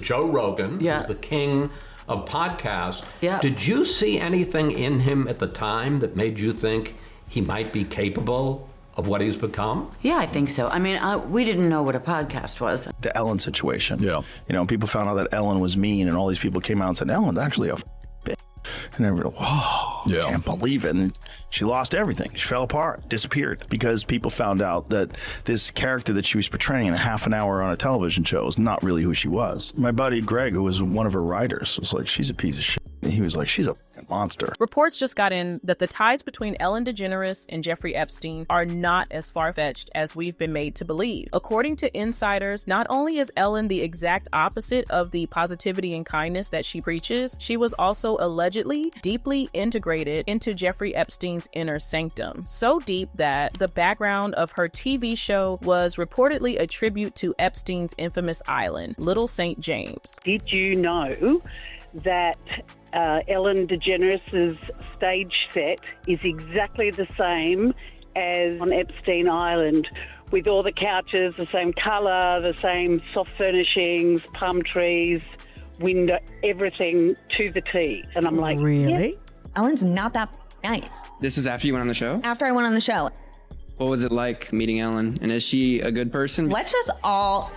Joe Rogan, who's the king of podcasts. Did you see anything in him at the time that made you think he might be capable of what he's become? Yeah, I think so. I mean, we didn't know what a podcast was. The Ellen situation. Yeah. You know, people found out that Ellen was mean, and all these people came out and said, Ellen's actually a bitch. And they were like, whoa, I can't believe it. And she lost everything. She fell apart, disappeared, because people found out that this character that she was portraying in a half an hour on a television show is not really who she was. My buddy Greg, who was one of her writers, was like, she's a piece of shit. And he was like, she's a monster. Reports just got in that the ties between Ellen DeGeneres and Jeffrey Epstein are not as far-fetched as we've been made to believe. According to insiders, not only is Ellen the exact opposite of the positivity and kindness that she preaches, she was also allegedly deeply integrated into Jeffrey Epstein's inner sanctum. So deep that the background of her TV show was reportedly a tribute to Epstein's infamous island, Little St. James. Did you know that Ellen DeGeneres' stage set is exactly the same as on Epstein Island, with all the couches, the same colour, the same soft furnishings, palm trees, window, everything to the T. And I'm like, really? Yeah. Ellen's not that nice. This was after you went on the show? After I went on the show. What was it like meeting Ellen? And is she a good person? Let's just all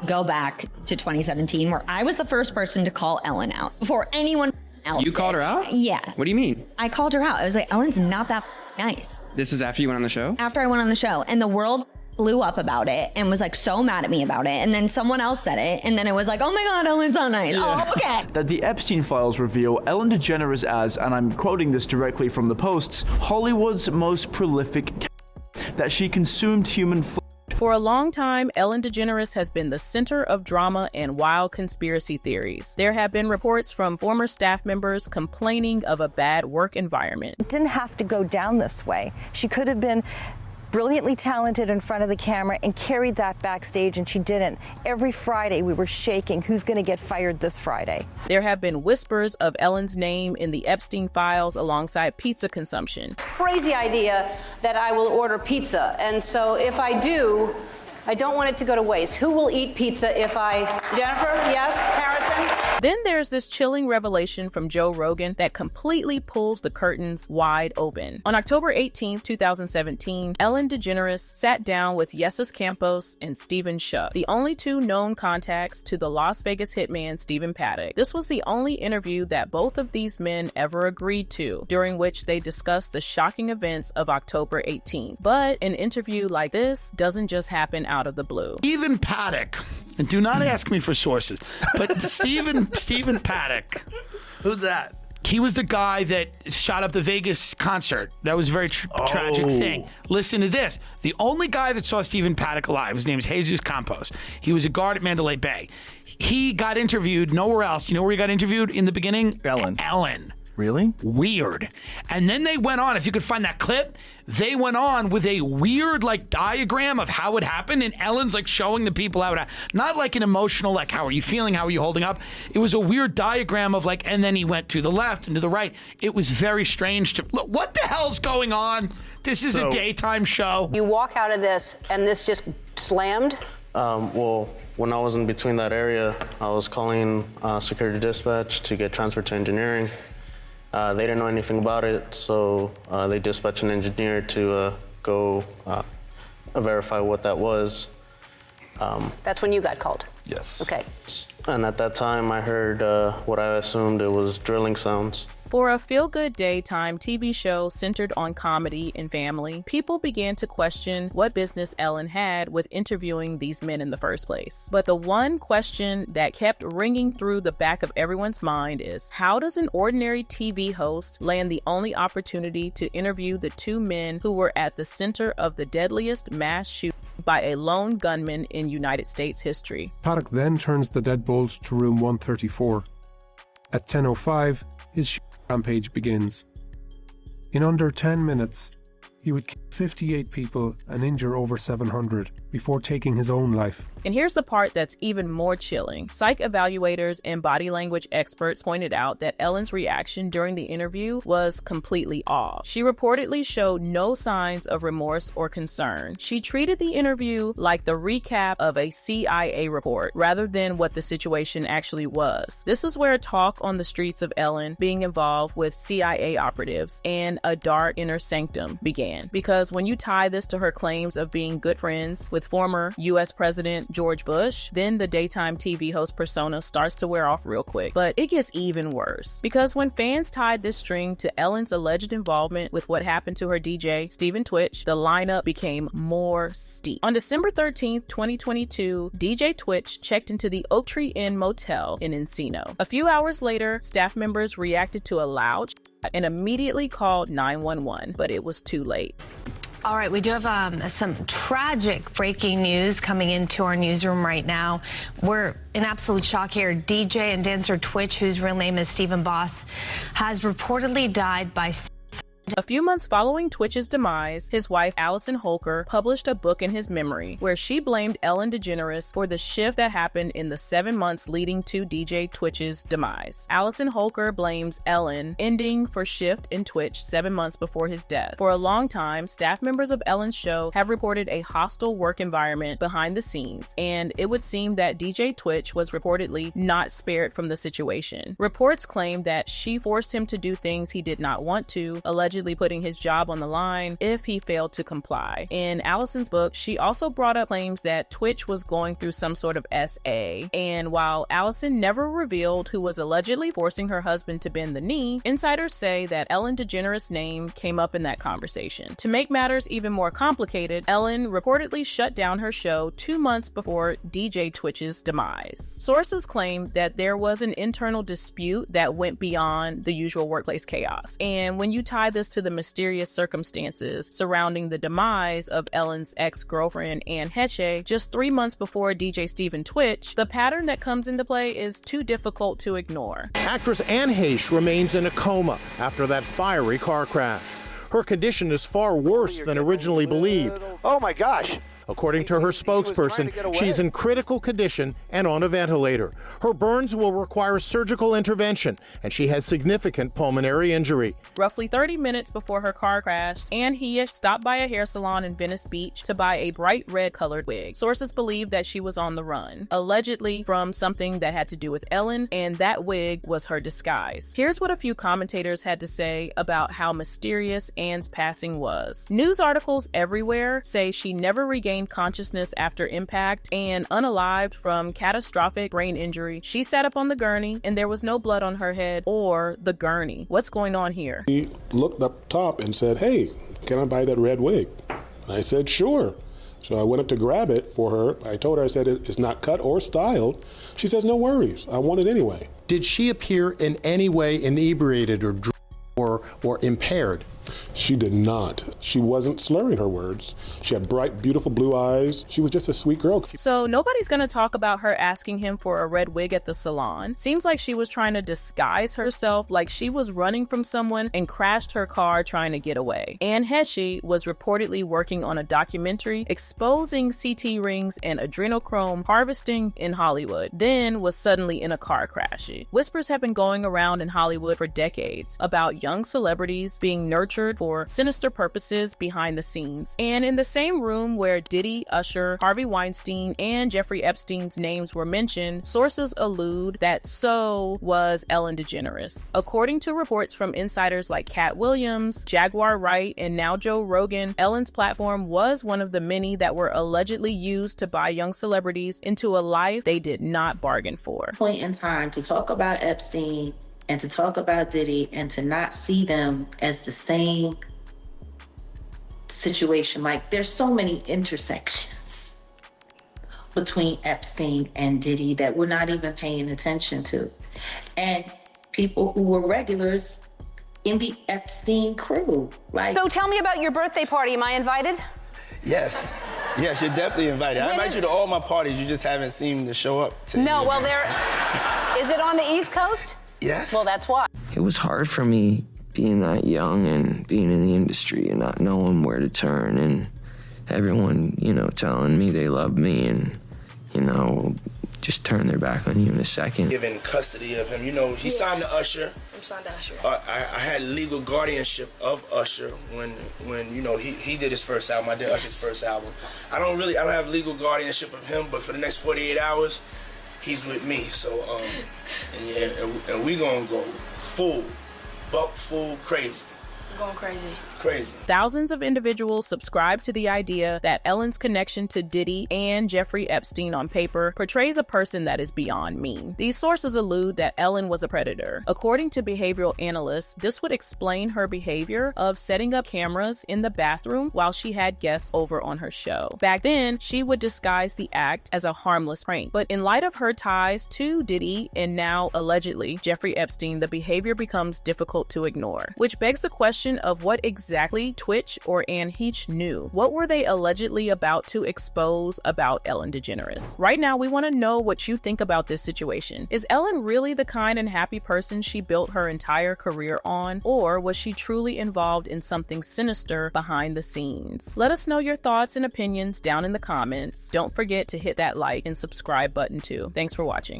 go back to 2017, where I was the first person to call Ellen out before anyone else. You called her out? Yeah. What do you mean? I called her out. I was like, Ellen's not that nice. This was after you went on the show? After I went on the show, and the world blew up about it and was like so mad at me about it, and then someone else said it, and then it was like, oh my god, Ellen's not nice. Oh, okay. That the Epstein files reveal Ellen DeGeneres as, and I'm quoting this directly from the posts, Hollywood's most prolific, that she consumed human flesh. For a long time, Ellen DeGeneres has been the center of drama and wild conspiracy theories. There have been reports from former staff members complaining of a bad work environment. It didn't have to go down this way. She could have been brilliantly talented in front of the camera and carried that backstage, and she didn't. Every Friday we were shaking, who's going to get fired this Friday? There have been whispers of Ellen's name in the Epstein files alongside pizza consumption. It's a crazy idea that I will order pizza, and so if I do, I don't want it to go to waste. Who will eat pizza if I... Jennifer, yes? Harrison? Then there's this chilling revelation from Joe Rogan that completely pulls the curtains wide open. On October 18, 2017, Ellen DeGeneres sat down with Yessis Campos and Stephen Schuck, the only two known contacts to the Las Vegas hitman Stephen Paddock. This was the only interview that both of these men ever agreed to, during which they discussed the shocking events of October 18. But an interview like this doesn't just happen out of the blue. Stephen Paddock, and do not ask me for sources, but Stephen Paddock. Who's that? He was the guy that shot up the Vegas concert. That was a very tragic thing. Listen to this. The only guy that saw Stephen Paddock alive, his name is Jesus Campos. He was a guard at Mandalay Bay. He got interviewed nowhere else. You know where he got interviewed in the beginning? Ellen. Really? Weird. And then they went on, if you could find that clip, they went on with a weird like diagram of how it happened, and Ellen's like showing the people how it happened. Not like an emotional, like how are you feeling, how are you holding up? It was a weird diagram of like, and then he went to the left and to the right. It was very strange to, look, what the hell's going on? This is a daytime show. You walk out of this and this just slammed? Well, when I was in between that area, I was calling security dispatch to get transferred to engineering. They didn't know anything about it, so they dispatched an engineer to go verify what that was. That's when you got called? Yes. Okay. And at that time, I heard what I assumed it was drilling sounds. For a feel-good daytime TV show centered on comedy and family, people began to question what business Ellen had with interviewing these men in the first place. But the one question that kept ringing through the back of everyone's mind is, how does an ordinary TV host land the only opportunity to interview the two men who were at the center of the deadliest mass shooting by a lone gunman in United States history? Paddock then turns the deadbolt to room 134. At 10:05, his rampage begins. In under 10 minutes, he would kill 58 people and injure over 700 before taking his own life. And here's the part that's even more chilling. Psych evaluators and body language experts pointed out that Ellen's reaction during the interview was completely off. She reportedly showed no signs of remorse or concern. She treated the interview like the recap of a CIA report rather than what the situation actually was. This is where talk on the streets of Ellen being involved with CIA operatives and a dark inner sanctum began. Because when you tie this to her claims of being good friends with former US President George Bush, then the daytime TV host persona starts to wear off real quick. But it gets even worse, because when fans tied this string to Ellen's alleged involvement with what happened to her DJ, Stephen Twitch, the lineup became more steep. On December 13th, 2022, DJ Twitch checked into the Oak Tree Inn Motel in Encino. A few hours later, staff members reacted to a loud and immediately called 911, but it was too late. All right, we do have some tragic breaking news coming into our newsroom right now. We're in absolute shock here. DJ and dancer Twitch, whose real name is Stephen Boss, has reportedly died by A few months following Twitch's demise, his wife Allison Holker published a book in his memory where she blamed Ellen DeGeneres for the shift that happened in the 7 months leading to DJ Twitch's demise. Allison Holker blames Ellen ending for shift in Twitch 7 months before his death. For a long time, staff members of Ellen's show have reported a hostile work environment behind the scenes, and it would seem that DJ Twitch was reportedly not spared from the situation. Reports claim that she forced him to do things he did not want to, allegedly putting his job on the line if he failed to comply. In Allison's book, she also brought up claims that Twitch was going through some sort of SA, and while Allison never revealed who was allegedly forcing her husband to bend the knee, insiders say that Ellen DeGeneres' name came up in that conversation. To make matters even more complicated, Ellen reportedly shut down her show 2 months before DJ Twitch's demise. Sources claim that there was an internal dispute that went beyond the usual workplace chaos, and when you tie this to the mysterious circumstances surrounding the demise of Ellen's ex-girlfriend Anne Heche just 3 months before DJ Stephen Twitch, the pattern that comes into play is too difficult to ignore. Actress Anne Heche remains in a coma after that fiery car crash. Her condition is far worse than originally believed. Oh my gosh! According to her spokesperson, she's in critical condition and on a ventilator. Her burns will require surgical intervention, and she has significant pulmonary injury. Roughly 30 minutes before her car crashed, Anne Heche stopped by a hair salon in Venice Beach to buy a bright red colored wig. Sources believe that she was on the run, allegedly from something that had to do with Ellen, and that wig was her disguise. Here's what a few commentators had to say about how mysterious Anne's passing was. News articles everywhere say she never regained consciousness after impact, and unalived from catastrophic brain injury. She sat up on the gurney and there was no blood on her head or the gurney. What's going on here? He looked up top and said, "Hey, can I buy that red wig?" I said, "Sure." So I went up to grab it for her. I told her, I said, "It's not cut or styled." She says, "No worries, I want it anyway." Did she appear in any way inebriated or drunk or impaired? She did not. She wasn't slurring her words. She had bright, beautiful blue eyes. She was just a sweet girl. So nobody's gonna talk about her asking him for a red wig at the salon. Seems like she was trying to disguise herself, like she was running from someone and crashed her car trying to get away. Anne Heche was reportedly working on a documentary exposing CT rings and adrenochrome harvesting in Hollywood, then was suddenly in a car crash. Whispers have been going around in Hollywood for decades about young celebrities being nurtured for sinister purposes behind the scenes. And in the same room where Diddy, Usher, Harvey Weinstein, and Jeffrey Epstein's names were mentioned, sources allude that so was Ellen DeGeneres. According to reports from insiders like Cat Williams, Jaguar Wright, and now Joe Rogan, Ellen's platform was one of the many that were allegedly used to buy young celebrities into a life they did not bargain for. Point in time to talk about Epstein and to talk about Diddy and to not see them as the same situation. Like, there's so many intersections between Epstein and Diddy that we're not even paying attention to. And people who were regulars in the Epstein crew. So tell me about your birthday party. Am I invited? Yes. Yes, you're definitely invited. I invite you to all my parties. You just haven't seemed to show up. No, well, is it on the East Coast? Yes. Well, that's why. It was hard for me being that young and being in the industry and not knowing where to turn, and everyone, telling me they love me and, just turn their back on you in a second. Given custody of him, he signed to Usher. I'm signed to Usher. I had legal guardianship of Usher when he did his first album. I did Usher's first album. I don't have legal guardianship of him, but for the next 48 hours, he's with me. So, and we gonna go full crazy. Going crazy. Thousands of individuals subscribe to the idea that Ellen's connection to Diddy and Jeffrey Epstein on paper portrays a person that is beyond mean. These sources allude that Ellen was a predator. According to behavioral analysts, this would explain her behavior of setting up cameras in the bathroom while she had guests over on her show. Back then, she would disguise the act as a harmless prank. But in light of her ties to Diddy and now allegedly Jeffrey Epstein, the behavior becomes difficult to ignore, which begs the question of what exactly Twitch or Anne Heche knew. What were they allegedly about to expose about Ellen DeGeneres? Right now, we want to know what you think about this situation. Is Ellen really the kind and happy person she built her entire career on, or was she truly involved in something sinister behind the scenes? Let us know your thoughts and opinions down in the comments. Don't forget to hit that like and subscribe button too. Thanks for watching.